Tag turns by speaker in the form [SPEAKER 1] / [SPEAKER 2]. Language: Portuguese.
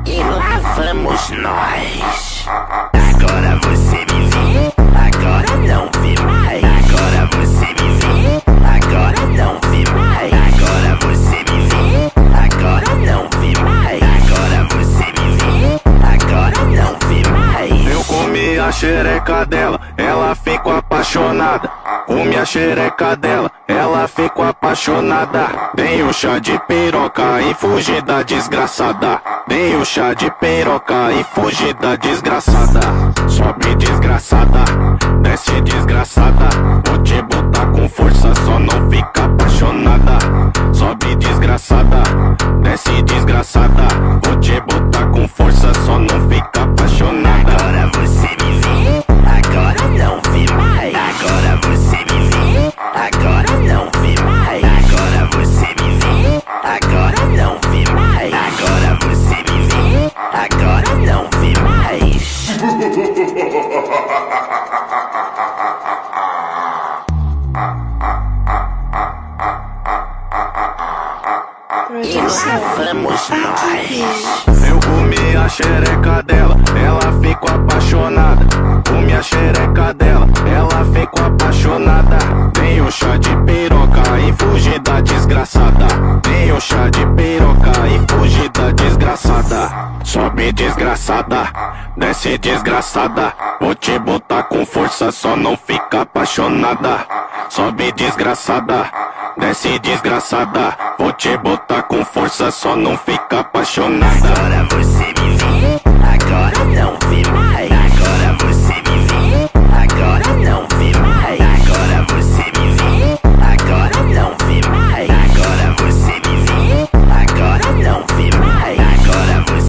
[SPEAKER 1] E lá vamos nós. Agora você me vê, agora não vê mais. Agora você me vê, agora não vê mais. Agora você me vê, agora não vê mais. Agora você me vê, agora não vê mais.
[SPEAKER 2] Eu comi a xereca dela, ela ficou apaixonada. Comi a xereca dela, ela ficou apaixonada. Dei o chá de piroca e fugi da desgraçada. Dei o chá de piroca e fugi da desgraçada. Sobe desgraçada, desce desgraçada. Vou te botar com força, só não fica apaixonada. Sobe desgraçada, desce desgraçada. Vou te botar com força, só não fica apaixonada.
[SPEAKER 1] Agora você me vê, agora não vê mais. Agora você me vê, agora não vê mais. Agora você me vê, agora não vê mais. Agora você me vê, agora não vê mais. E lá vamos nós.
[SPEAKER 2] Eu comi a xereca dela, ela ficou apaixonada. Comi a xereca dela, ela ficou apaixonada. Dei o chá de piroca e fugi da desgraçada. Dei o chá de piroca e fugi da desgraçada. Sobe desgraçada, desce desgraçada. Vou te botar com força, só não fica apaixonada. Sobe desgraçada, desce desgraçada. Vou te botar com força, só não fica apaixonada.
[SPEAKER 1] Agora você me vê, agora não vê